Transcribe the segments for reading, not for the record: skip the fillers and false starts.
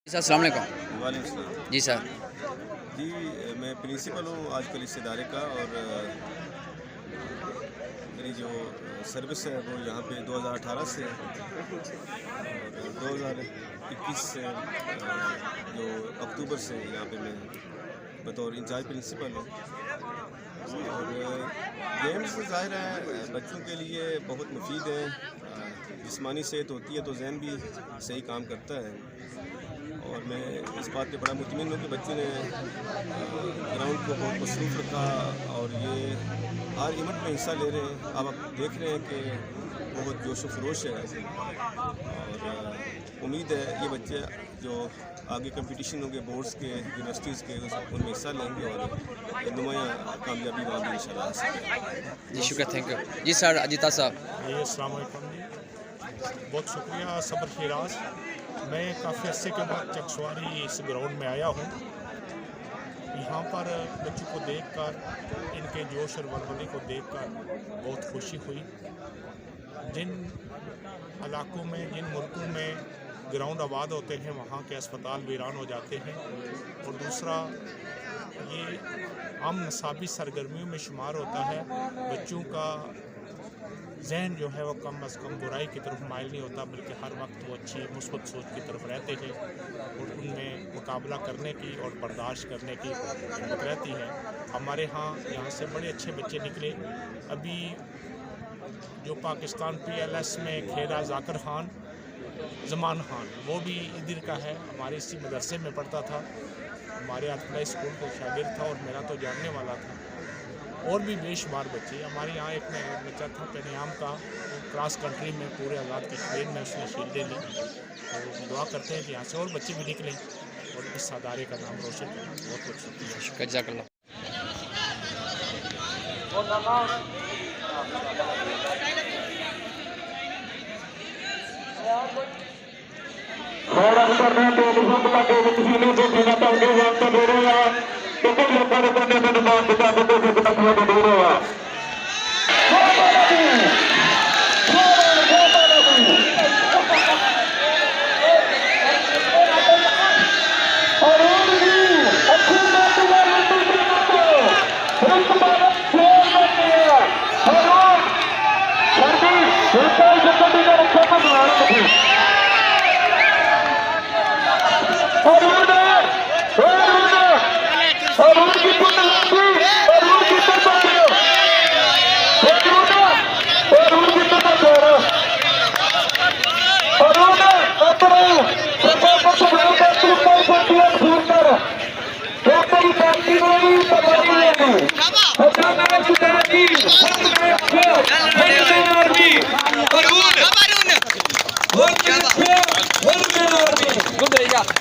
Sir अस्सलाम वालेकुम। वालेकुम सलाम। जी सर। जी मैं प्रिंसिपल हूँ आजकल इस इदारे का और मेरी जो सर्विस है वो यहाँ पे 2018 से है और 2021 से जो अक्टूबर से यहाँ पे मैं बतौर इंचार्ज प्रिंसिपल हूँ। और गेम्स ज़ाहिर है बच्चों के लिए बहुत मुफीद है। जिस्मानी सेहत होती है तो जहन भी सही काम करता है और मैं इस बात पे बड़ा मुतमिन हूँ कि बच्चे ने ग्राउंड को बहुत मसरूफ़ रखा और ये हर इवेंट में हिस्सा ले रहे हैं। अब आप देख रहे हैं कि बहुत जोश व खरोश है और उम्मीद है ये बच्चे जो आगे कंपटीशन होंगे बोर्ड्स के यूनिवर्सिटीज़ के उनमें हिस्सा लेंगे और नुमाया कामयाबी वहाँ भी इंशाल्लाह हासिल करेंगे। जी शुक्रिया, थैंक यू। जी सर अजीता साहब। जी अस्सलाम वालेकुम जी, बहुत शुक्रिया सबर शिराज। मैं काफ़ी अरसे के बाद चकसवारी इस ग्राउंड में आया हूँ। यहाँ पर बच्चों को देखकर, इनके जोश और वलवले को देखकर बहुत खुशी हुई। जिन इलाकों में, जिन मुल्कों में ग्राउंड आबाद होते हैं वहाँ के अस्पताल वीरान हो जाते हैं और दूसरा ये आम नसाबी सरगर्मियों में शुमार होता है। बच्चों का जहन जो है वो कम अज़ कम बुराई की तरफ माइल नहीं होता, बल्कि हर वक्त वो अच्छी मुस्बत सोच की तरफ रहते हैं और उनमें मुकाबला करने की और बर्दाश्त करने की हिम्मत रहती है। हमारे यहाँ से बड़े अच्छे बच्चे निकले। अभी जो पाकिस्तान PLS में खेला जाकिर खान, ज़मान खान, वो भी इधर का है, हमारे इसी मदरसे में पढ़ता था, हमारे अतलाई स्कूल का शागिर्द था और मेरा तो जानने वाला था। और भी बेशुमार बच्चे हमारे यहाँ एक बच्चा था पेनियाम का, क्रॉस कंट्री में पूरे आज़ाद कश्मीर में उसने शील्डें ली। तो दुआ करते हैं कि यहाँ से और बच्चे भी निकलें और इस अदारे का नाम रोशन करें। बहुत बहुत शुक्रिया। शुक्रिया, जज़ाकल्लाह।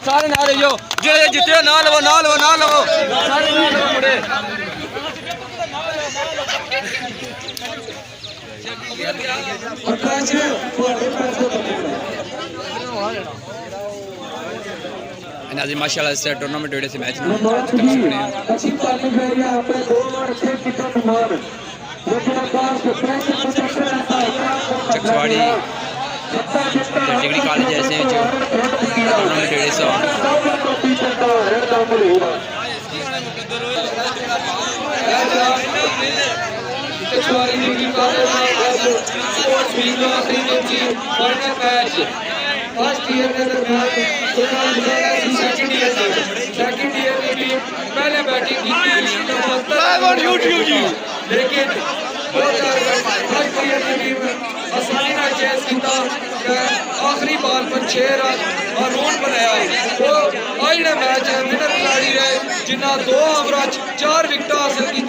सारे ना रही हो जो जितने ना लो सारे ना लो मुड़े। नाज़रीन माशाल्लाह से टूर्नामेंट वीडियो से मैच चकसवाड़ी डिग्री कॉलेज ऐसे जो टूर्नामेंट वीडियो से फर्स्ट ईयर के दरमियान सेकंड ईयर की टीम पहले बैटिंग की लेकिन फर्स्ट ईयर की टीम आसानी से चेस किया। आखिरी बॉल पर 6 रन और रन बनाया। तो आज का मैच है विनर खिलाड़ी रहे जिन्हें 2 ओवर 4 विकेट हासिल की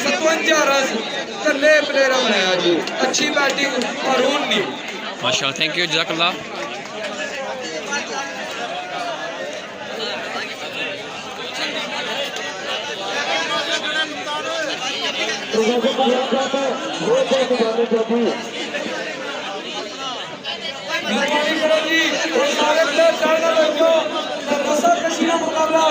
57 रन कल्ले प्लेयर बनाया जी। अच्छी बैटिंग और रन नहीं माशाल्लाह, थैंक यू, जज़ाकल्लाह। मुकाबला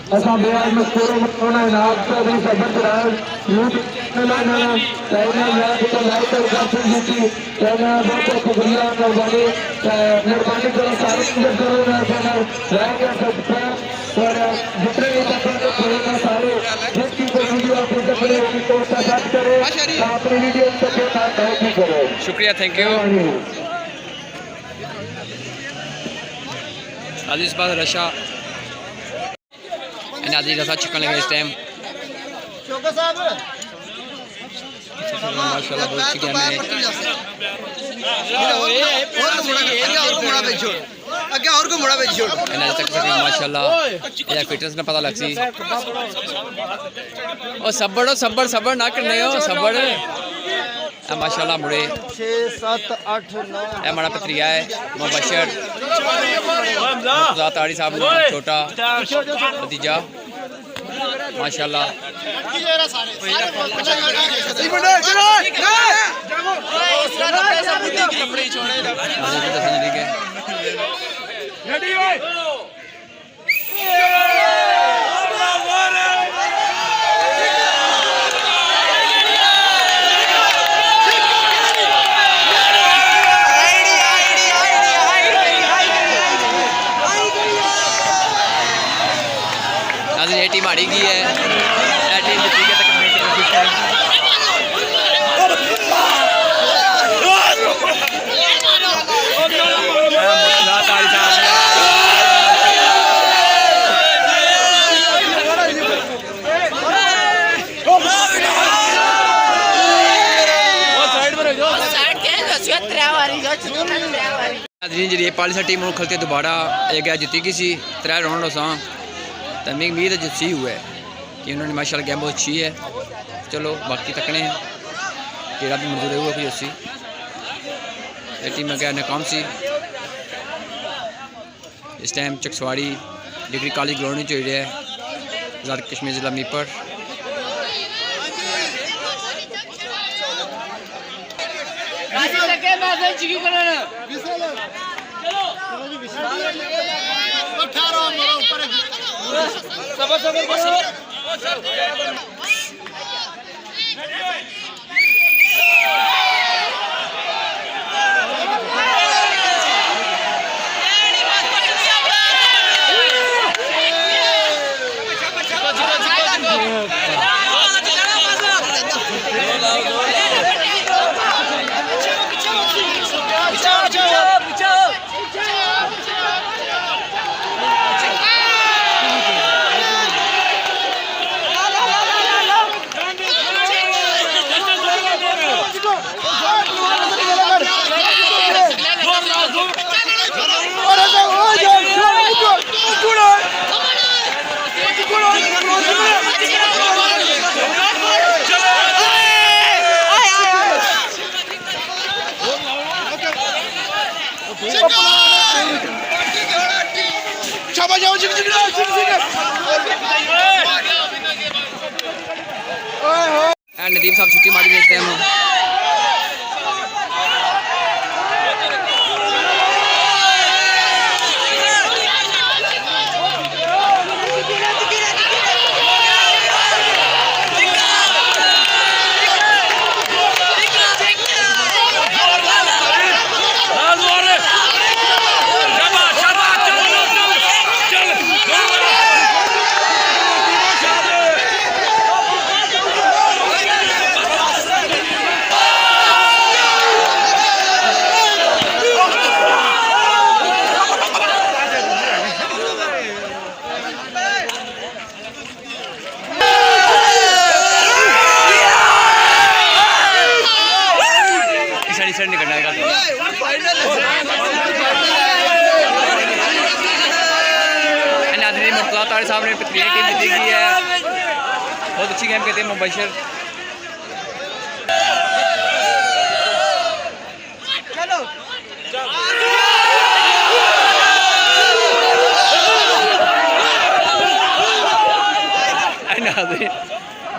ऐसा बेहद मशहूर होना इनाम चौधरी सबर करार यूथ मेलाना कहना याद तो लाइट और गाफिल जीती कहना बहुत शुक्रिया मेहरबानी करो सारे करो मेहरबानी रह गया सबका और जितने भी करेगा सारे जिसकी कोई वीडियो आपको करें उनको सब्सक्राइब करें अपनी वीडियो तक लाइक करो। शुक्रिया, थैंक यू। आज इस बार रशा नाजी रसा चिकन लगे इस टाइम माशाल्लाह बहुत चिकन है। माशाल्लाह ये फिटनेस में पता लग सी ओ सब्बड़ सब्बड़ ना करने हो सब्बड़ माशाल्लाह मुड़े 6 7 8 9 ये हमारा पत्रिया है मुबशर ज़ात आड़ी साहब छोटा भतीजा माशाल्लाह ये टीम हारी गई है, टीम जीती है जी पालिसा टीम खलते दोबारा एक गया जीती गई सी 3 राउंड हो तो मेरी उम्मीद है जो सही हुआ है कि उन्होंने माशाल्लाह गेम बहुत अच्छी है। चलो बाकी तकने हैं केड़ा भी मंजूर हुआ कोई अस्सी ये टीम में गया नाकाम सी। इस टाइम चकसवाड़ी डिग्री कॉलेज ग्राउंड में चल रहा है आज़ाद कश्मीर ज़िला मीपर। नदीम साहब छुट्टी मारी देखते हैं हम साहब ने टीम जीती है। बहुत अच्छी गेम कहते हैं मुबशर।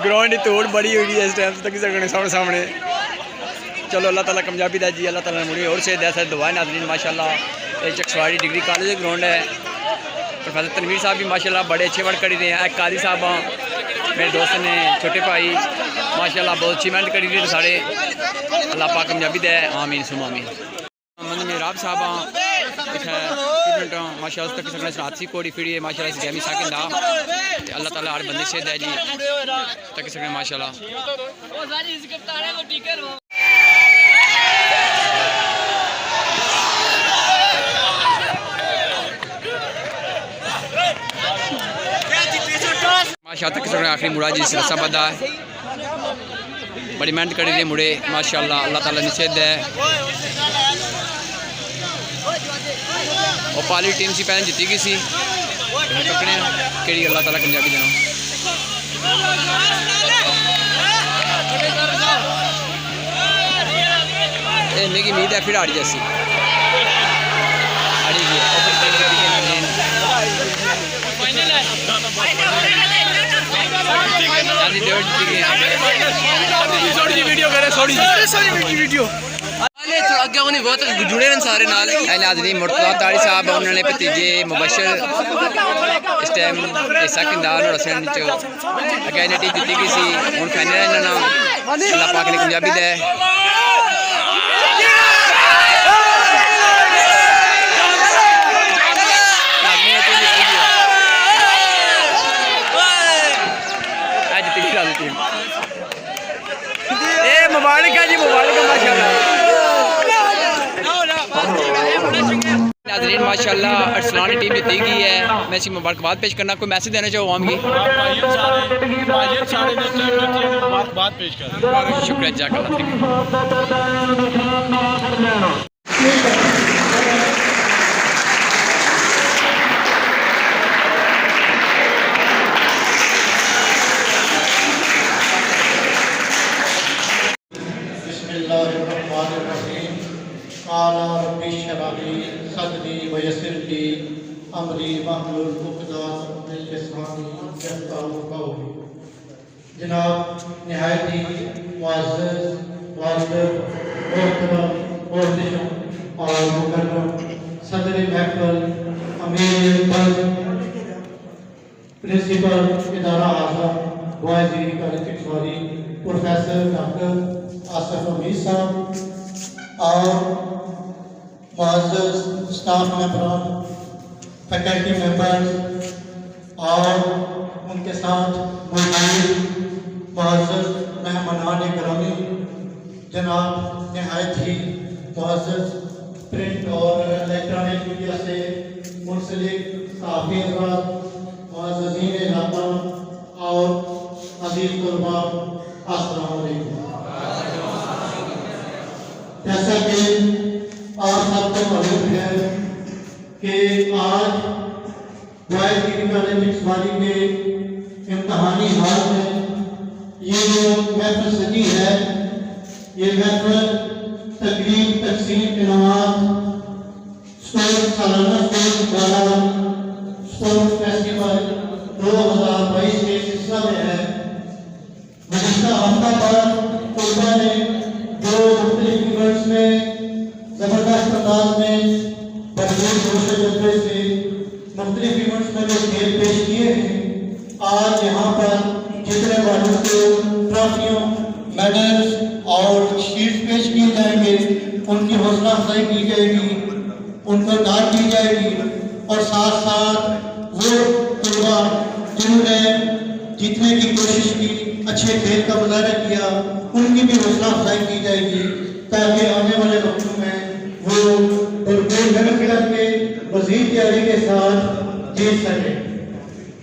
ग्राउंड की तोड़ बड़ी हुई है इस टाइम तक सामने सामने। चलो अल्लाह ताला कामयाबी दा जी, अल्लाह ताला मुझे और से ऐसा दुआ नाज़रीन। माशाल्लाह ये चकसवाड़ी डिग्री कॉलेज ग्राउंड है। प्रोफेसर तनवीर साहब भी माशाल्लाह बड़े अच्छे वर्क करी रहे हैं। एक कादी साहब मेरे दोस्त ने छोटे भाई माशाल्लाह बहुत अच्छी मेहनत करी रही सारे। अल्लाह पाक कामयाबी दे, आमीन सुम आमीन। मोहम्मद मेहराब साहब माशाल्लाह तक सकने साथी कोड़ी फिरी है माशाल्लाह इस गेमी साकिन दा अल्लाह ताला हर बंदे से दे जी तक सकने माशाल्लाह। माशाल्लाह तक सकने आखिरी मुड़ा जी सिरसा बदा है, बड़ी मेहनत करी रही मुड़े माशाल्लाह। अल्लाह ताला निषेध है। और पाली टीम सी पहले जीती गई सी पकड़े कि अल्लाह ताला कामयाबी देना। मेरी उम्मीद है फिर हारी जैसी हारी गई बहुत जुड़े हैं सारे नाल। नाज़रीन मुर्तज़ा तारी साहब उन्होंने भतीजे मुबशर इस टाइम हिस्सा किंदार हुसैन अगेन टीम जीती गई सी हूँ फाइनल इन्होंने अल्लाह पाक ने कामयाबी दे। मुबारक है जी, मुबारक है माशाल्लाह। नाज़रीन माशाल्लाह अरसलान टीम जीती गई है। मैं इसी मुबारकबाद पेश करना, कोई मैसेज देना चाहो आवाम की? शुक्रिया जज़ाकल्लाह। जनाब नहायत ही मुअज़्ज़ज़ वालिद मोहतरम मोहतरम और मुकर्रम सदर महफिल अमीर बल्द प्रिंसिपल इदारा Azam boys degree college Chakswari professor doctor Asif Amir sahab और मुअज़्ज़ज़ स्टाफ मेंबरान फैकल्टी मेंबर्स और उनके साथ मौजूद मुअज़्ज़ज़ मेहमानान गिरामी जनाब नहायत ही मुअज़्ज़ज़ प्रिंट और इलेक्ट्रॉनिक मीडिया से मुंसलिक सहाफ़ी हज़रात मुअज़्ज़ज़ीन इलाक़ा और अज़ीज़ तलबा अस्सलाम वालेकुम। जैसा कि आप सबको मालूम है कि आज बॉयज़ डिग्री कॉलेज चकसवारी के इम्तहानी हाल में ये जो महफिल सजी है, ये महफिल तकरीब तकसीम इनामात सालाना स्पोर्ट्स फेस्टिवल 2022 के सिलसिला में है। गुज़िश्ता हफ्ता पर तलबा ने जो मुख्तलिफ इवेंट्स में ज़बरदस्त अंदाज में भरपूर जोश जज्बे से मुख्तलिफ इवेंट्स में जो खेल पेश किए हैं, आज यहाँ पर जितने वालों को ट्रॉफियों मेडल्स और शील्ड पेश किए जाएंगे, उनकी हौसला अफजाई की जाएगी, उनको दाद दी जाएगी और साथ साथ वो तलबा जिन्होंने जीतने की कोशिश की, अच्छे खेल का मुजाहरा किया, उनकी भी हौसला अफजाई की जाएगी ताकि आने वाले वक्तों में वो भरपूर मेहनत करके मज़ीद तैयारी के साथ जीत सकें।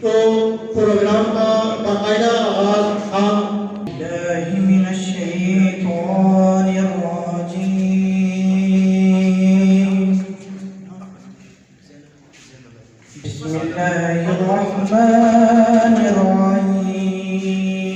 तो प्रोग्राम का बाकायदा आगाज़ था। बिस्मिल्लाहिर्रहमानिर्रहीम।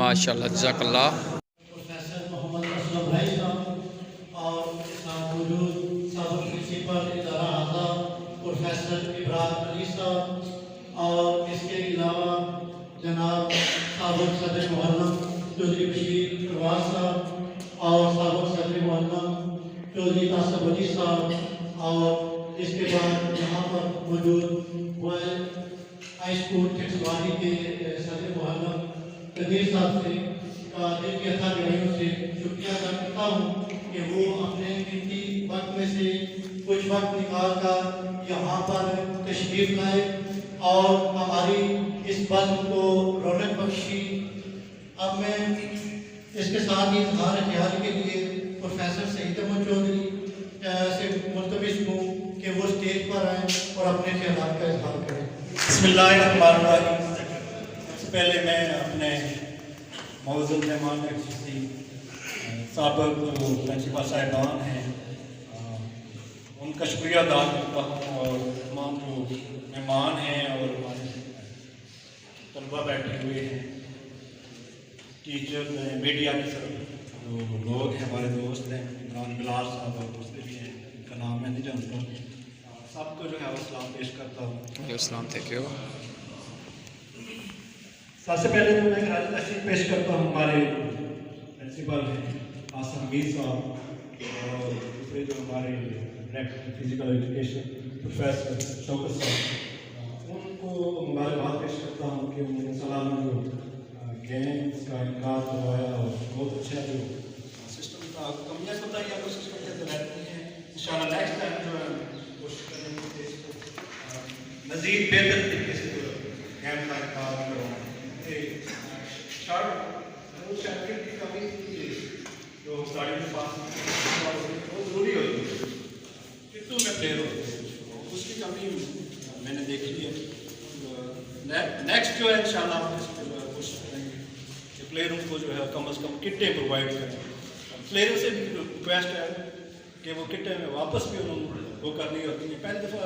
माशाल्लाह जज़ाकल्लाह। प्रोफेसर मोहम्मद असलम भाई साहब और साथ मौजूद साबिक प्रिंसिपल इदारा आज़ा प्रोफेसर इब्राहिम अली साहब और इसके अलावा जनाब साबिक सदर मोहल्लम चौधरी बशीर प्रवास साहब और साबिक सदर मोहल्लम चौधरी तासब अली साहब और इसके बाद यहाँ पर मौजूद हुए हाई स्कूल चकसवानी के सदर मोहल्लम कदीर साहब से दिल की अथा गहराइयों से शुक्रिया अदा करता हूँ कि वो अपने कीमती वक्त में से कुछ वक्त निकाल कर यहाँ पर तशरीफ लाए और हमारी इस बज़्म को रौनक बख्शी। अब मैं इसके साथ ही इजहार ख्याल के लिए प्रोफेसर सईद अहमद चौधरी से मुल्तमिस हूँ कि वो स्टेज पर आएँ और अपने ख्यालात का इजहार करें। बिस्मिल्लाहिर्रहमानिर्रहीम। सबसे पहले मैं अपने मौजूद मेहमान साबिक जो प्रिंसिपल साहिबान हैं उनका शुक्रिया अदा करता हूँ और तमाम जो मेहमान हैं और हमारे तलबा बैठे हुए हैं, टीचर हैं, मीडिया के सब जो लोग हैं, हमारे दोस्त हैं, इमरान बिलाल साहब और दूसरे भी हैं, इनका नाम मैं नहीं जानता, सबको जो है वो सलाम पेश करता हूँ। Thank you. सबसे पहले तो मैं खराज तशरीफ पेश करता हूँ हमारे प्रिंसिपल हैं आसम मीर साहब और दूसरे जो हमारे director physical education professor Shaukat साहब, उनको मुबारकबाद पेश करता हूँ कि उन्होंने सलाना जो गेम्स का इनकार करवाया और बहुत अच्छा जो सिस्टम का कमियाँ बताई आपको सिस्टम के अंदर रहती हैं। इंशाल्लाह नेक्स्ट टाइम जो है कोशिश करेंगे कि इसको मज़ीद बेहतर तरीके से जो गेम का इनकार करवाएँ। चैंपियन की कमी जो गाड़ी के पास बहुत ज़रूरी होती है, कितनों में प्लेयर होते हैं, उसकी कमी मैंने देखी है। नेक्स्ट जो है इंशाल्लाह हम इसमें जो है कोशिश करेंगे कि प्लेयरों को जो है कम से कम किटें प्रोवाइड करें। प्लेयरों से भी रिक्वेस्ट है कि वो किटें में वापस भी उन्होंने वो करनी होती है। पहली दफ़ा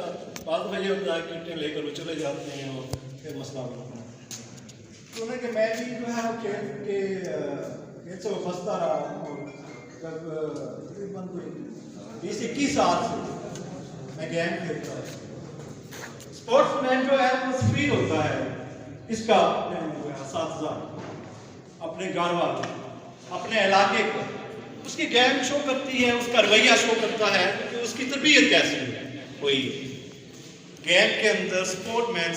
बाद में ये होता है किटें लेकर वो चले जाते हैं और फिर मसला बनता है। तो कि मैं भी जो है कि से फंसता रहा हूँ। जब तकरीबन 20-21 साल से मैं गेम खेलता हूँ। स्पोर्ट्समैन जो है वो स्पीड होता है, इसका साथ अपने घर वाले अपने इलाके को उसकी गेम शो करती है, उसका रवैया शो करता है कि उसकी तरबियत कैसी हुई। गेम के अंदर स्पोर्ट्समैन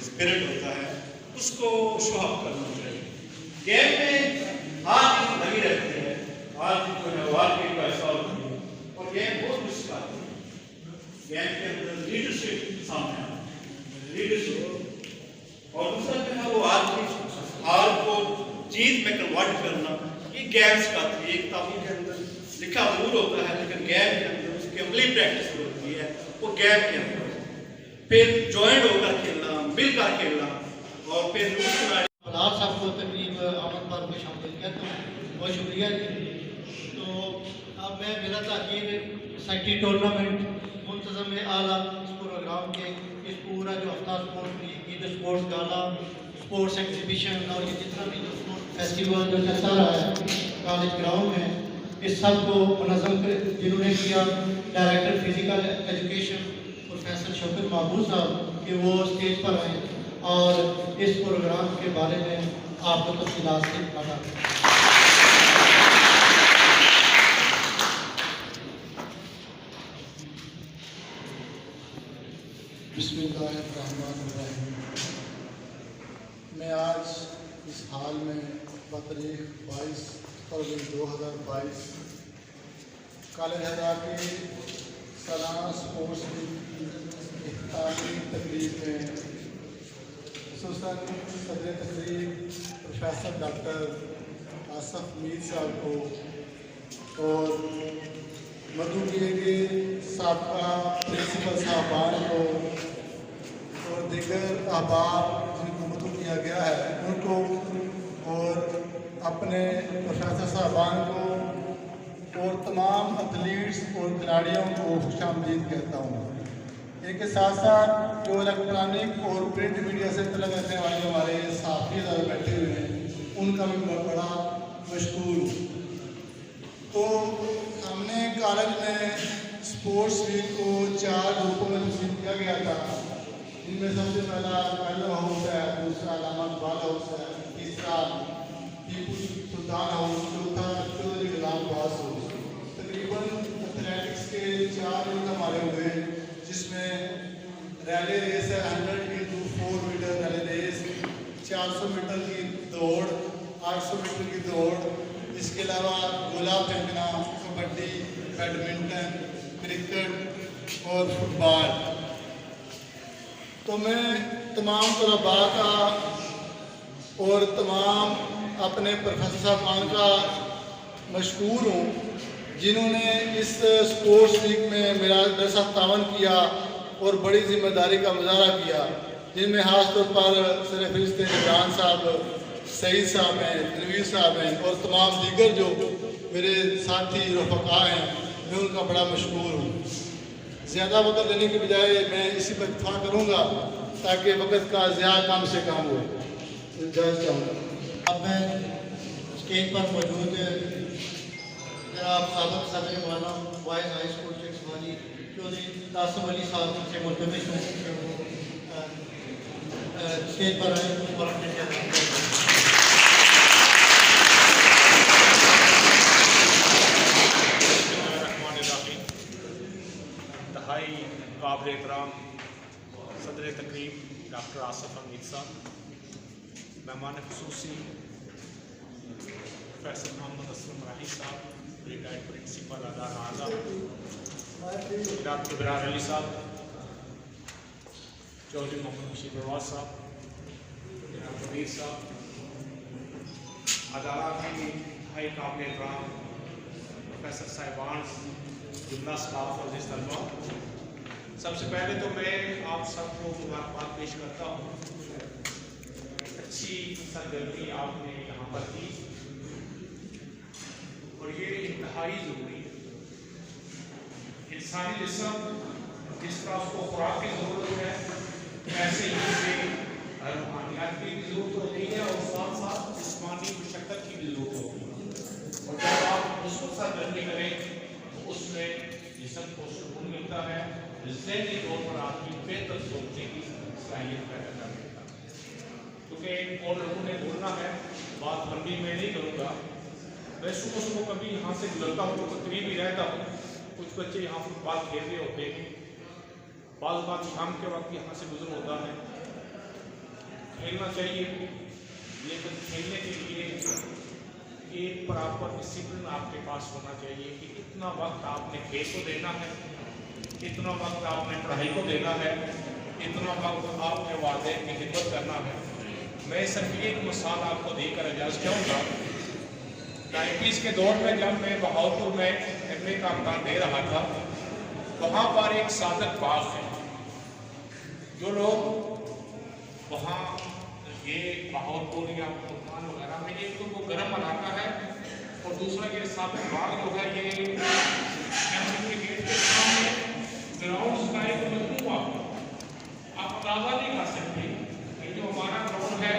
स्पिरिट होता है, उसको शो अप करना चाहिए। गेम में हार जीत लगी रहती है, हार जीत जो है हार जीत का ऐसा होती है और गेम बहुत कुछ सिखाती है। गेम के अंदर लीडरशिप सामने आती है, लीडरशिप और दूसरा जो है वो हार को जीत में कन्वर्ट करना, ये गेम सिखाती है। एक किताबों के अंदर लिखा जरूर होता है लेकिन गेम के अंदर उसकी अमली प्रैक्टिस होती है, वो गेम के अंदर फिर ज्वाइंट होकर खेलना, मिलकर खेलना और फिर फलार साहब को तकरीब आमद पर में शामिल किया तो बहुत शुक्रिया। तो अब मैं मेरा ताकीर सेक्रेटरी टूर्नामेंट मुंतज़म आला इस प्रोग्राम के इस पूरा जो हफ्ता स्पोर्ट्स लीग ईद स्पोर्ट्स गाला स्पोर्ट्स एग्जीबिशन और ये जितना भी जो स्पोर्ट्स फेस्टिवल जो चलता रहा है कॉलेज ग्राउंड में, इस सब को मुनज़्ज़म जिन्होंने किया director physical education professor Shaukat महबूब साहब कि वो स्टेज पर आए और इस प्रोग्राम के बारे में आपको तफसीलात से बता दें। बिस्मिल्लाहिर्रहमानिर्रहीम। मैं आज इस हाल में बतारीख 22 फरवरी 2022 कॉलेज हरा के सालाना स्पोर्ट्स की इख्तितामी तकरीब में खुसूसन सदर तकरीब प्रोफेसर डॉक्टर आसफ मीर साहब को और मधुगिरी के साबका प्रिंसिपल साहबान को और दीगर अहबाब जिनको मधु किया गया है उनको और अपने प्रोफेसर साहबान को और तमाम एथलीट्स और खिलाड़ियों को खुशामदीद कहता हूँ। इनके साथ साथ जो इलेक्ट्रॉनिक और प्रिंट मीडिया से तलब रखने वाले हमारे साथी बैठे हुए हैं उनका भी बहुत बड़ा मशकूर हूँ। तो हमने कॉलेज में स्पोर्ट्स वीक को 4 ग्रुपों में तकसीम किया गया था, जिनमें सबसे पहला कर्नल हाउस है, दूसरा अलामा इकबाल हाउस है, तीसरा टीपू सुल्तान हाउस, चौथा चौधरी गुलाम बास हाउस। तकरीबन एथलेटिक्स के 4 यूनिट हमारे हुए, जिसमें रैली रेस है 100x4 metre rally race, 400 metre की दौड़, 800 मीटर की दौड़, इसके अलावा गोला फेंकना, कबड्डी, बैडमिंटन, क्रिकेट और फुटबॉल। तो मैं तमाम तलबा का और तमाम अपने प्रोफेसर साहबान का मशकूर हूँ जिन्होंने इस स्पोर्ट्स वीक में मेरा दरसा तावन किया और बड़ी जिम्मेदारी का मुजाहरा किया, जिनमें खास तौर पर सरफरिस्त इमरान साहब, सईद साहब हैं, तनवीर साहब हैं और तमाम दीगर जो मेरे साथी रफ़क़ा हैं, मैं उनका बड़ा मशकूर हूँ। ज़्यादा वक्त लेने के बजाय मैं इसी पर इत्तफ़ाक़ करूँगा ताकि वक्त का ज़्यादा कम से कम हो। इजाज़त चाहूँगा। अब मैं स्टेज पर मौजूद जनाब साबिक़ सदर मौलाना boys high school Chakwani Chaudhry तासुफ अली साहब से मुल्तमिस हूँ स्टेज पर आए और अपने इंतहाई काबिल एहतराम सदर तकरीब डॉक्टर आसफ मीर साहब, मेहमान ख़ुसूसी professor Mohammad Aslam Rahi sahab, retired principal अदारा आज़ा डॉक्टर इब्रार अली साहब, चौधरी मोहम्मद बशीर परवाज साहब, जनाब कबीर साहब, अदालत की इंतहाई काबिल एहतराम प्रोफेसर साहिबान, जुमला स्टाफ और जिस तलबा, सबसे पहले तो मैं आप सबको मुबारकबाद पेश करता हूँ। अच्छी सरगर्मी आपने यहाँ पर की और ये इंतहाई ज़रूरी है। इंसानी जिस्म जिस तरह उसको खुराक की ज़रूरत है, वैसे ही उसे रूहानियत की भी ज़रूरत होती है और साथ साथ जिस्मानी मशक्क़त की भी ज़रूरत होती है। और जब आप उसको सरगर्मी करें तो उसमें जिस्म को सुकून मिलता है, ज़हनी तौर पर आपकी बेहतर सोचने की सलाहियत पैदा कर देता है। क्योंकि और लोगों ने बोलना है, बात लंबी मैं नहीं करूँगा। मैं सुबह सुबह कभी यहाँ से गुजरता हूँ तो करीब ही रहता हूँ, कुछ बच्चे यहाँ फुटबॉल खेल रहे होते हैं, बाल बात शाम के वक्त यहाँ से गुजर होता है। खेलना चाहिए, लेकिन खेलने के लिए एक प्रॉपर डिसिप्लिन आपके पास होना चाहिए कि इतना वक्त आपने खेल को देना है, इतना वक्त आपने पढ़ाई को देना है, इतना वक्त आपने वालिदैन की खिदमत करना है। मैं सिर्फ एक मिसाल आपको देकर इजाज़त चाहूँगा। 90s के दौर में जब मैं बहावलपुर में MA का इम्तहान दे रहा था, वहाँ पर एक सादक बाग है। जो लोग वहाँ ये बहावलपुर या मुल्तान वगैरह में, एक तो वो गर्म इलाका है और दूसरा ये सादक बाग जो है ये गेट के सामने ग्राउंड का एक मजमूआ, आप अंदाजा नहीं कर सकते। ये जो हमारा ग्राउंड है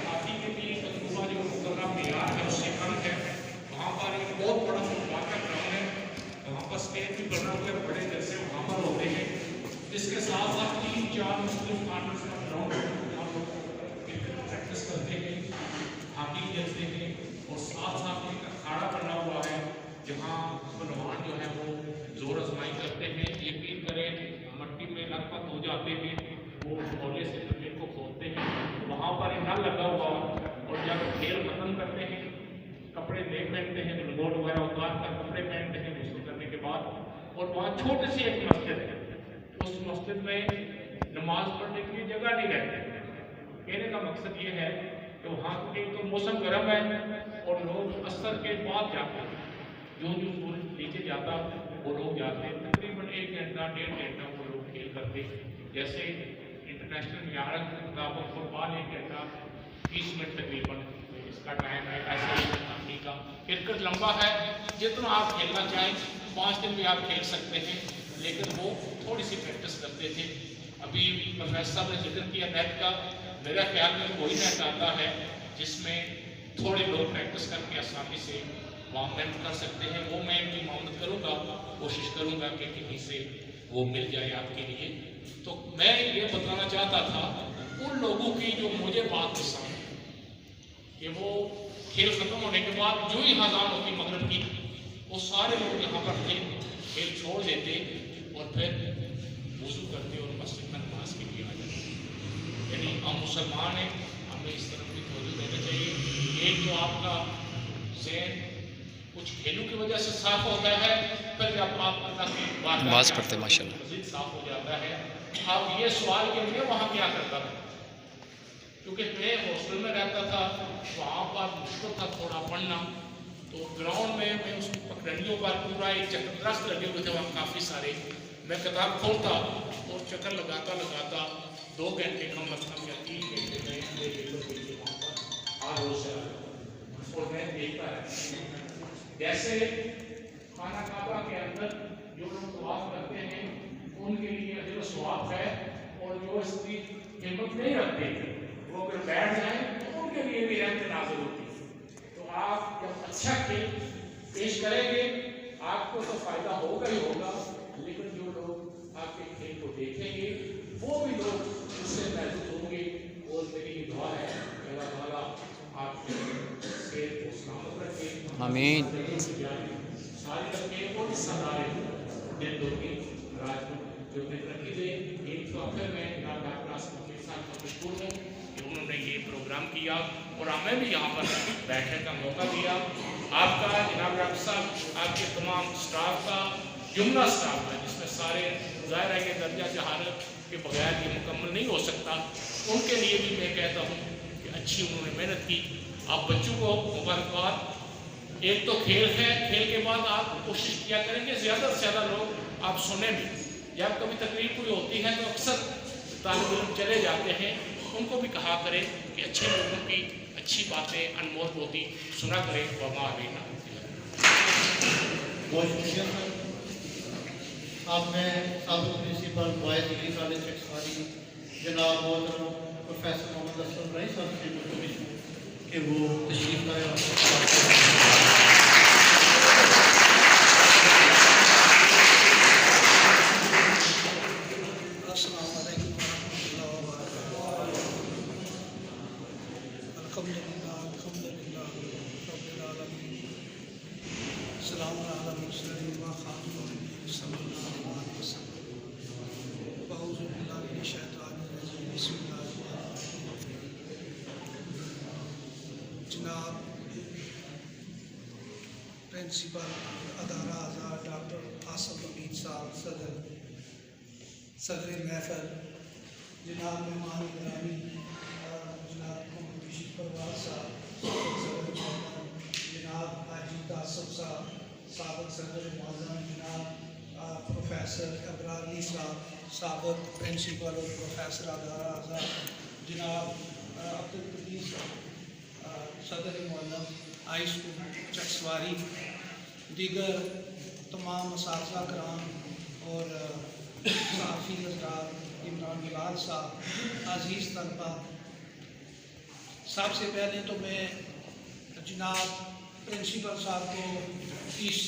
हाथी के लिए मजमूआ जो मुकर्रम मेयार है उससे कम है। वहाँ पर एक बहुत बड़ा फुटबॉल का ग्राउंड है, वहाँ पर स्टेज भी बना हुए बड़े जैसे वहाँ पर होते हैं। इसके साथ साथ 3-4 मुख्तलिफ कॉर्नर्स का ग्राउंड है, वहाँ लोग क्रिकेट प्रैक्टिस करते हैं, हॉकी खेलते हैं और साथ साथ एक अखाड़ा बना हुआ है जहाँ वहाँ छोटी सी एक मस्जिद है, उस मस्जिद में नमाज पढ़ने के लिए जगह नहीं रहती। कहने का मकसद ये है कि वहाँ एक तो मौसम गर्म है और लोग असर के बाद जाते हैं, जो सूरज नीचे जाता वो लोग जाते हैं, तकरीबन 1 घंटा 1.5 घंटा वो लोग खेल करते। जैसे इंटरनेशनल म्यार के मुताबिक फुटबॉल 1 घंटा 30 मिनट तकरीबन इसका टाइम है। ऐसे ही का क्रिकेट लंबा है, जितना आप खेलना चाहें 5 दिन भी आप खेल सकते हैं, लेकिन वो थोड़ी सी प्रैक्टिस करते थे। अभी प्रोफेसर साहब ने जिक्र किया नेट का, मेरा ख्याल में कोई नेट आता है जिसमें थोड़े लोग प्रैक्टिस करके आसानी से माउंट कर सकते हैं, वो मैं भी माउंट करूँगा, कोशिश करूँगा कि कहीं से वो मिल जाए आपके लिए। तो मैं ये बताना चाहता था उन लोगों की जो मुझे बात पसंद कि वो खेल खत्म होने के बाद जो ही अज़ान होती मगरिब की, वो सारे लोग यहाँ पर थे, खेल छोड़ देते और फिर वज़ू करते और मस्जिद में नमाज के लिए आ जाते। यानी हम मुसलमान हैं, हमें इस तरफ भी तवज्जो देना चाहिए। एक जो आपका ज़हन कुछ खेलों की वजह से साफ होता है, फिर जब आप अल्लाह की नमाज पढ़ते माशाल्लाह मस्जिद साफ हो जाता है। आप ये सवाल करेंगे वहाँ क्या करता था, क्योंकि मैं हॉस्टल में रहता था, वहाँ पर मुश्किल था थोड़ा पढ़ना। तो ग्राउंड में मैं उस पगडंडियों पर पूरा एक चक्कर दरख्त लगे हुए थे वहाँ काफ़ी सारे, मैं किताब खोलता और चक्कर लगाता लगाता 2 घंटे कम मतलब या 3 घंटे में वहाँ पर आ रोज और मैं देखता है जैसे खाना काबा के अंदर जो लोग तवाफ करते हैं उनके लिए जो स्वाब है, और जो इसकी हिम्मत नहीं रखते वो अगर बैठ जाए तो उनके लिए भी रहमत नाज़िल होती है। तो आप जब अच्छा खेल पेश करेंगे आपको तो फायदा होगा ही होगा, लेकिन जो लोग आपके खेल को देखेंगे वो भी लोग उससे महसूस होंगे। और मेरी दुआ है कि अल्लाह ताला आपके खेल को सलामत रखे, आमीन। सारी रखे और सदारे दिन दो की रात जो तरक्की दे। एक तो फिर मैं डॉक्टर आसफ के साथ मशहूर हूँ कि उन्होंने ये प्रोग्राम किया और हमें भी यहाँ पर बैठने का मौका दिया। आपका जनाब डॉक्टर साहब, आपके तमाम स्टाफ का, जुमला स्टाफ का, जिसमें सारे ज़ाहिर है कि दर्जा जहालत के बगैर ये मुकम्मल नहीं हो सकता, उनके लिए भी मैं कहता हूँ कि अच्छी उन्होंने मेहनत की। आप बच्चों को मुबारकबाद। एक तो खेल है, खेल के बाद आप कोशिश किया करेंगे ज़्यादा से ज़्यादा लोग आप सुने भी। जब कभी तकलीफ कोई होती है तो अक्सर तालिब इल्म चले जाते हैं, उनको भी कहा करें कि अच्छे लोगों की अच्छी बातें अनमोल होती सुना करें। वमा अलैना। बहुत शुक्रिया सर। आपने साबिक़ principal boys degree college Chakswari जनाब मोहतरम प्रोफेसर मोहम्मद असलम रईस साहब से गुज़ारिश है कि वो तशरीफ़ लाए। जनाब प्रिंसिपल अदारा आज़ाद डॉक्टर आसफ हमीद साहब सदर महफल, जनाब मेहमान ग्रामी जनाब मुंशी परवार साहब, जनाब हाजी कासफ साहब साबिक़ सदर मुअज़्ज़म, जनाब प्रोफेसर अबरारी साहब साबिक़ प्रिंसिपल और प्रोफेसर अदारा आज़ाद, जनाब अब्दुल कदीर साहब सदर मुअल्लम हाई स्कूल चकसवारी, दीगर तमाम असातिज़ा कराम और सहाफ़ी हज़रात, इमरान बिलाल साहब, अज़ीज़ तलबा, सबसे पहले तो मैं जनाब प्रिंसिपल साहब को इस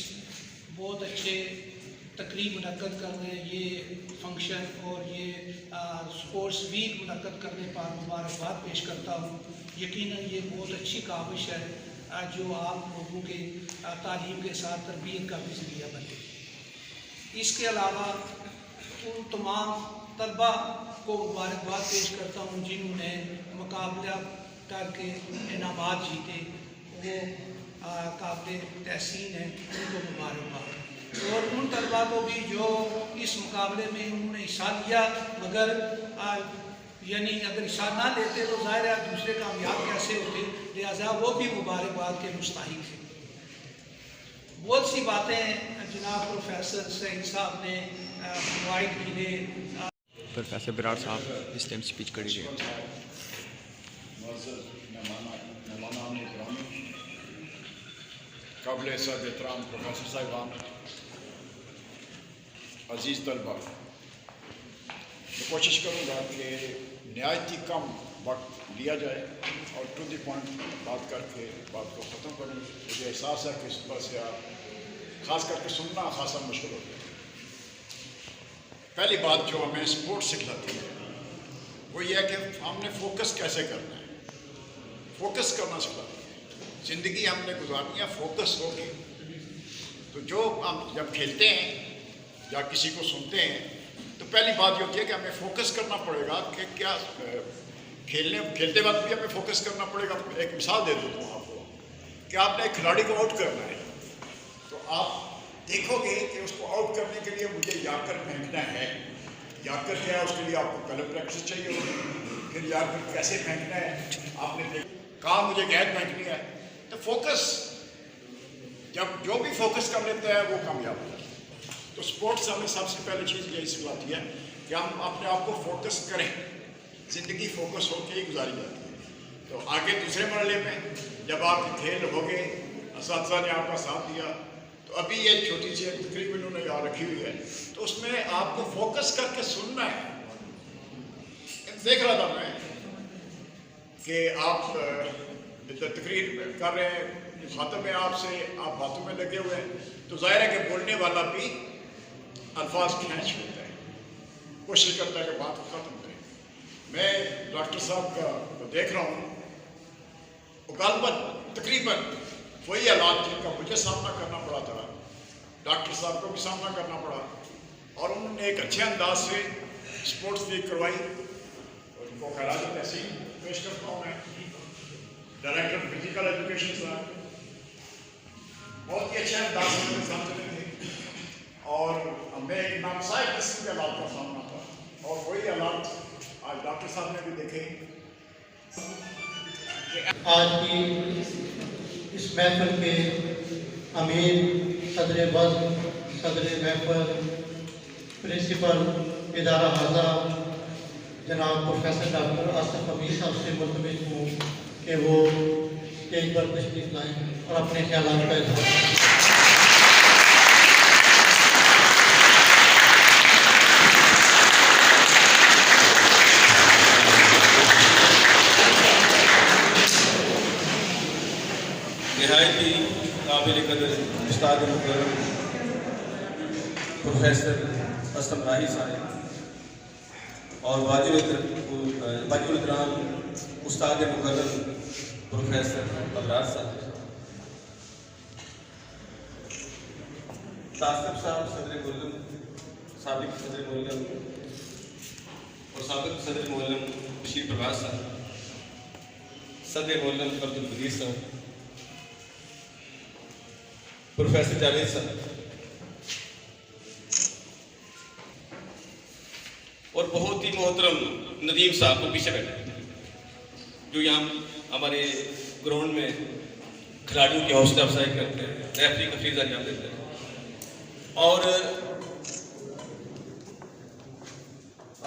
बहुत अच्छे तकरीब मुनक्कद करने, ये फंक्शन और ये स्पोर्ट्स वीक मुनक्कद करने पर मुबारकबाद पेश करता हूँ। यकीनन ये बहुत अच्छी काविश है जो आप लोगों के तालीम के साथ तरबियत का भी ज़रिया बने। इसके अलावा उन तमाम तलबा को मुबारकबाद पेश करता हूँ जिन्होंने मुकाबला करके इनामात जीते, वो काबिल तहसीन है, उनको मुबारकबाद। और उन तलबा साहब को भी जो इस मुकाबले में उन्होंने हिस्सा लिया, मगर यानी अगर हिस्सा ना लेते तो ज़ाहिर है दूसरे कामयाब कैसे होते, लिहाजा वो भी मुबारकबाद के मुस्तहिक थे। बहुत सी बातें जनाब प्रोफेसर सईद साहब ने प्रोवाइड की ने। प्रोफेसर बराड़ साहब इस टाइम स्पीच करी रहे हैं। काबिल इज़्ज़त एहतराम प्रोफेसर साहिबान, अजीज़ तलबा, मैं कोशिश करूँगा कि नहायत ही कम वक्त लिया जाए और टू द पॉइंट बात करके बात को ख़त्म करूँ। मुझे एहसास है कि इस पर से आप ख़ास करके सुनना खासा मुश्किल हो गया। पहली बात जो हमें स्पोर्ट्स सिखलाती है वो ये है कि हमने फोकस कैसे करना है, फोकस करना सिखलाती है। ज़िंदगी हमने गुजारनी है फोकस होगी। तो जो हम जब खेलते हैं या किसी को सुनते हैं तो पहली बात ये होती है कि हमें फोकस करना पड़ेगा कि क्या खेलते वक्त भी हमें फोकस करना पड़ेगा। एक मिसाल दे दूँ आपको कि आपने एक खिलाड़ी को आउट करना है तो आप देखोगे कि उसको आउट करने के लिए मुझे यार्कर फेंकना है। यार्कर क्या है, उसके लिए आपको पहले प्रैक्टिस चाहिए होगी, फिर यार्कर कैसे फेंकना है आपने कहा, मुझे गेंद फेंकनी है। तो फोकस, जब जो भी फोकस कर लेता है वो कामयाब होता है। तो स्पोर्ट्स हमें सबसे पहली चीज़ यही सिखाती है कि हम अपने आप को फोकस करें। ज़िंदगी फोकस होकर ही गुजारी जाती है। तो आगे दूसरे मरहले में जब आप खेल हो गए, असातिज़ा ने आपका साथ दिया, तो अभी ये छोटी सी तकरीब इन्होंने यहाँ रखी हुई है, तो उसमें आपको फोकस करके सुनना है। देख रहा था मैं कि आप तकरीर कर रहे हैं, मुखातब है आपसे, आप बातों में लगे हुए हैं, तो जाहिर है कि बोलने वाला भी अल्फाज खींच लेता है, कोशिश करता है कि बात को ख़त्म करें। मैं डॉक्टर साहब का देख रहा हूँ, गालबन तकरीबन वही हालात जिनका मुझे सामना करना पड़ा था, डॉक्टर साहब को भी सामना करना पड़ा, और उन्होंने एक अच्छे अंदाज से स्पोर्ट्स लीग करवाई और उनको खराज ऐसे ही पेश करता हूँ मैं। डायरेक्टर फिजिकल एजुकेशन साहब बहुत ही अच्छे अंदाज से मेरे साथ चले थे और हमें एक नामसाइड किस्म के हालात का सामना था, और वही हालात आज डॉक्टर साहब ने भी देखे। आज की इस महफिल के अमीर, सदर बज़, सदर महफिल, प्रिंसिपल इदारा हाजा जनाब प्रोफेसर डॉक्टर आसफ हमीद साहब से मुल्तमिस हूँ कि वो स्टेज पर तशरीफ लाएँ और अपने ख्यालात का इज़हार करें। नहायत ही काबिल कदर उस्ताद मुकर्रम प्रोफेसर असलम राही साहब और वाजिब एहतराम उस्ताद मुकर्रम प्रोफेसर बराड़ साहब, तासिफ साहब सदर मुअल्लम, साबिक सदर मुअल्लम और साबिक सदर मुअल्लम बशीर प्रभात साहब, सदर मुअल्लम अब्दुल कदीर साहब, प्रोफेसर जावेद साहब और बहुत ही मोहतरम नदीम साहब को पीछे बैठे जो यहाँ हमारे ग्राउंड में खिलाड़ियों की हौसला अफजाई करते हैं, रेफरी का फीस अंजाम देते हैं। और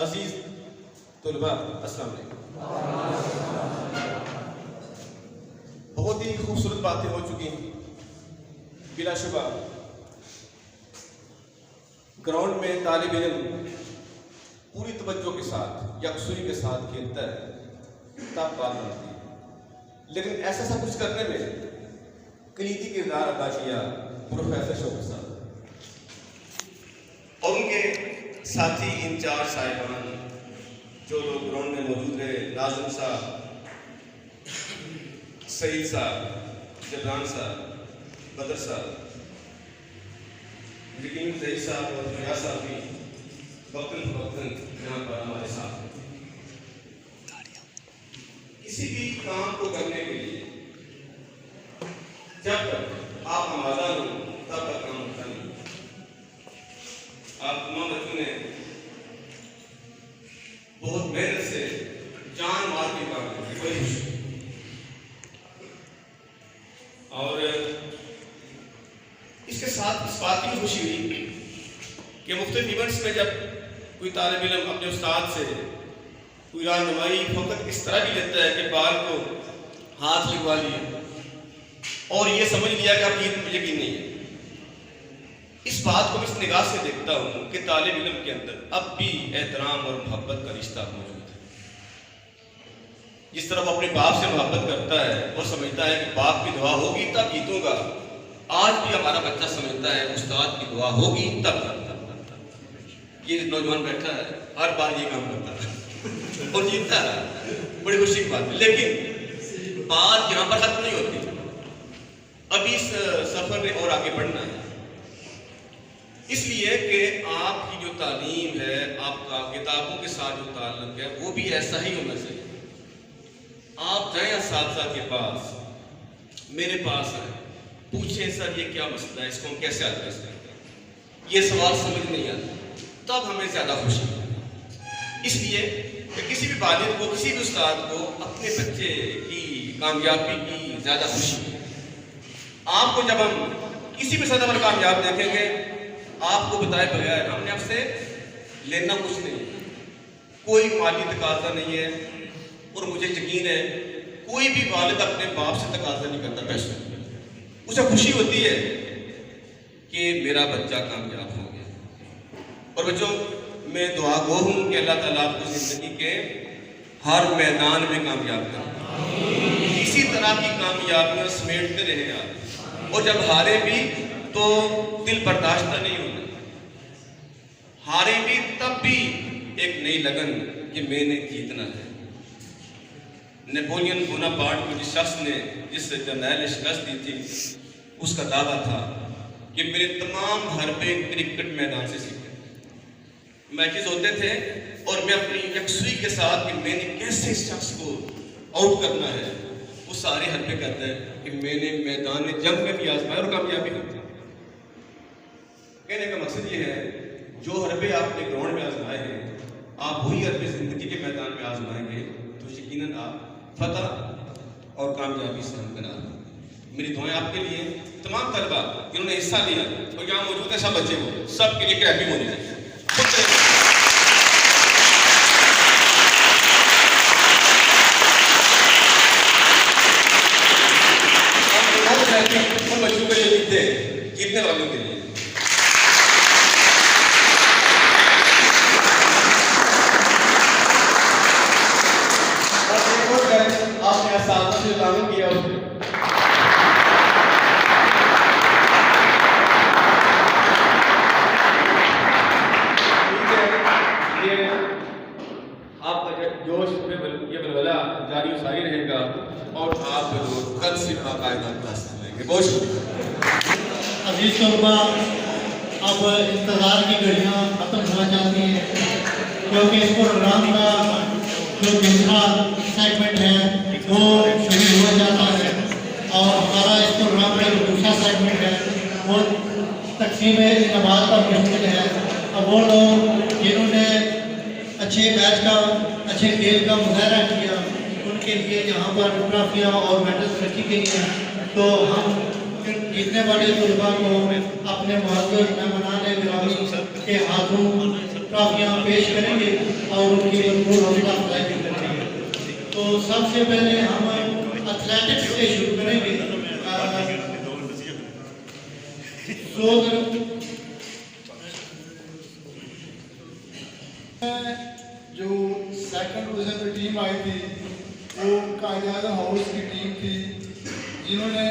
अजीज तुलबा अस्सलाम वालेकुम। बहुत ही खूबसूरत बातें हो चुकी हैं। बिलाशुबा ग्राउंड में तालिब इल्म पूरी तवज्जो के साथ, यकसुई के साथ खेलता है तब बात बनती है, लेकिन ऐसा सब कुछ करने में कलीदी किरदार अदा किया प्रोफेसर शौकत साहब और उनके साथी इंचार्ज साहिबान जो लोग ग्राउंड में मौजूद रहे, नाज़िम साहब, सईद साहब, जबरान साहब, बदर साहब, लेकिन सईद साहब और फयाज साहब भी वक्तन फवक्तन यहाँ पर हमारे साथ हैं। किसी भी काम को करने के लिए जब तक आप आमादा हो तब तक काम होता नहीं। बात की खुशी हुई कि मुख्तलिफ इवेंट्स में जब कोई तालिब इल्म अपने उस्ताद से कोई रहनुमाई फ़कत इस तरह की लेता है कि बाल को हाथ लगवा लिए और ये समझ लिया कि अब ईद मुझे की नहीं है, इस बात को मैं इस निगाह से देखता हूँ कि तालिब इल्म के अंदर अब भी एहतराम और मोहब्बत का रिश्ता मौजूद है। जिस तरह वो अपने बाप से मोहब्बत करता है और समझता है कि बाप की दुआ होगी तब जीतूंगा, आज भी हमारा बच्चा समझता है उस्ताद की दुआ होगी तब। ये नौजवान बैठा है, हर बार ये काम करता है और जीतता है, बड़ी खुशी की बात है। लेकिन बात यहाँ पर खत्म नहीं होती, अभी इस सफर में और आगे बढ़ना है। इसलिए कि आपकी जो तालीम है, आपका किताबों के साथ जो ताल्लुक है, वो भी ऐसा ही होना चाहिए। आप जाएं असातिज़ा के पास, मेरे पास आए, पूछें सर ये क्या मसला है, इसको हम कैसे हल कर सकते हैं, ये सवाल समझ नहीं आता, तब हमें ज़्यादा खुशी है। इसलिए कि किसी भी वालिद को, किसी भी उस्ताद को अपने बच्चे की कामयाबी की ज़्यादा खुशी है। आपको जब हम किसी भी सतह पर कामयाब देखेंगे, आपको बताए बगैर हमने आपसे लेना कुछ नहीं है, कोई माली तकाजा नहीं है। और मुझे यकीन है कोई भी वालिद अपने बाप से तकाजा नहीं करता पैसे, उसे खुशी होती है कि मेरा बच्चा कामयाब हो गया। और बच्चों, मैं दुआ गो हूँ कि अल्लाह ताला आपको ज़िंदगी के हर मैदान में कामयाब करे, इसी तरह की कामयाबियाँ समेटते रहे आप। और जब हारे भी तो दिल बर्दाश्त नहीं होता, हारे भी तब भी एक नई लगन कि मैंने जीतना है। नेपोलियन बोनापार्ट को जिस शख्स ने, जिस जर्नैल ने शिकस्त दी थी, उसका दावा था कि मेरे तमाम हरबे क्रिकेट मैदान से सीखे। मैचेस होते थे और मैं अपनी यकसुई के साथ कि मैंने कैसे इस शख्स को आउट करना है, वो सारे हरबे करते हैं कि मैंने मैदान में जंग में भी आजमाया और कामयाबी होती है। कहने का मकसद ये है, जो हरबे आपने ग्राउंड में आजमाए हैं, आप वही हरबे जिंदगी के मैदान में आजमाएंगे तो यकीनन आप फतह और कामयाबी से हमकनार। मेरी दुआएं आपके लिए, तमाम तलबा जिन्होंने हिस्सा लिया और यहाँ मौजूद है सब बच्चे को, सबके लिए क्रैपिंग होनी चाहिए। उन बच्चों के लिए जीतने वालों के लिए। आपने साथ से तामील किया उसने ये आपका जोश ये बलबला जारी सारी रहेगा और आप कल से बाकायदा क्लास करेंगे। बहुत शुक्रिया। अजीज तलबा, अब इंतज़ार की घड़ियाँ ख़त्म होना चाहती हैं, क्योंकि इस प्रोग्राम का जो दूसरा सेगमेंट है वो शुरू हो जाता है और हमारा इस प्रोग्राम का जो दूसरा सेगमेंट है वो तकसीम नमाज पर मुश्किल है। अब वो लोग जिन्होंने अच्छे मैच का, अच्छे खेल का मुजाहरा किया, उनके लिए यहाँ पर ट्रॉफियाँ और मेडल्स रखी गई हैं। तो हम जीतने वाले तलबा को अपने मुअज़्ज़ज़ मेहमानान गिरामी के हाथों ट्रॉफियाँ पेश करेंगे और उनकी भरपूर हौसला अफजाई भी करेंगे। तो सबसे पहले हम एथलेटिक्स से शुरू करेंगे। जो सेकंड पोजीशन पे टीम आई थी वो कायद-ए-आज़म हाउस की टीम थी, जिन्होंने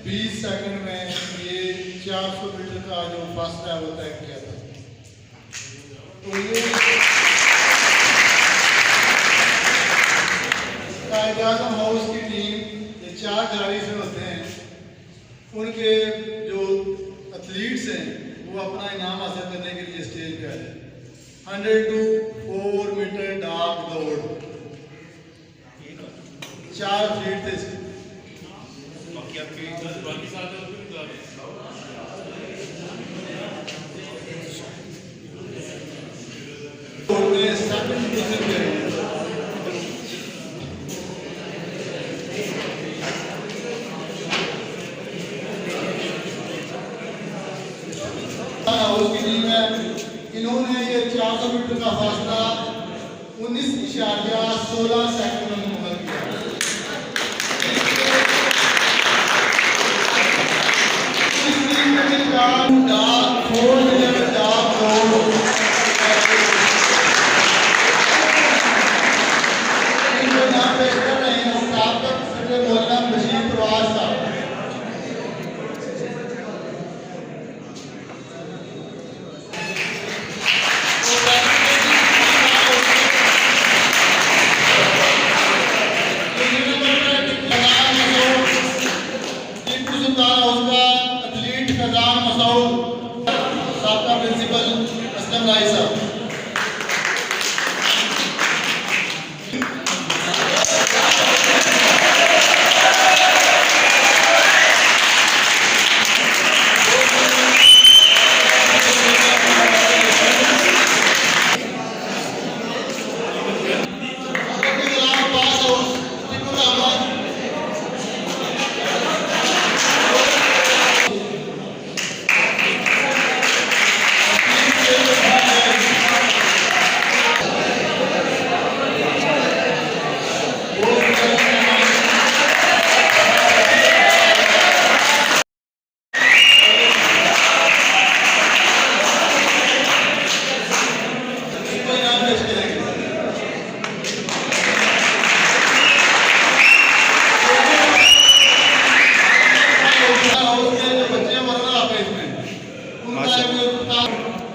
20 सेकंड में ये 400 मीटर का जो फर्स्ट है वो तय किया था। तो ये कायद-ए-आज़म हाउस की टीम, ये 4 खिलाड़ी से होते हैं, उनके जो एथलीट्स हैं वो अपना इनाम हासिल करने के लिए स्टेज पे आए। 100 to 4 मीटर डाक दौड़, 4 एथलीट थे इसके। सेकंड पोजीशन पे हाउस की टीम है, इन्होंने ये 400 मीटर का फासला 19.16 सेकंड में मुकम्मल किया। इस टीम में भी प्रिंसिपल असलम राय साहब।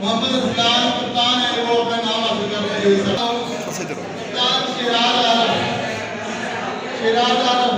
मोहम्मद रफीकान कप्तान है, वो अपना नाम हासिल कर रहे हैं। शिराज आलम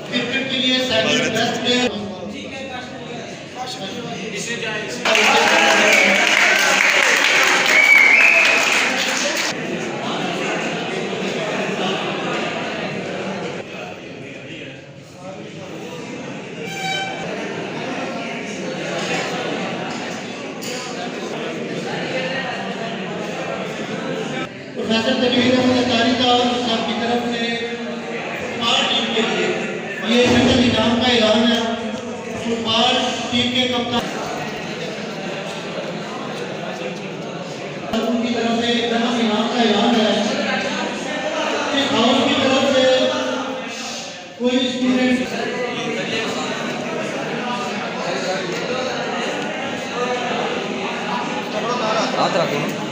क्रिकेट के लिए best player professor Tanveer Ahmad Attari sahab की तरफ से फुटबॉल टीम के लिए ये नकल इनाम का ऐलान है। फुटबॉल टीम के कप्तान की तरफ से नकल इनाम का ऐलान है। इस हाउस की तरफ से कोई स्टूडेंट हाथ रखो।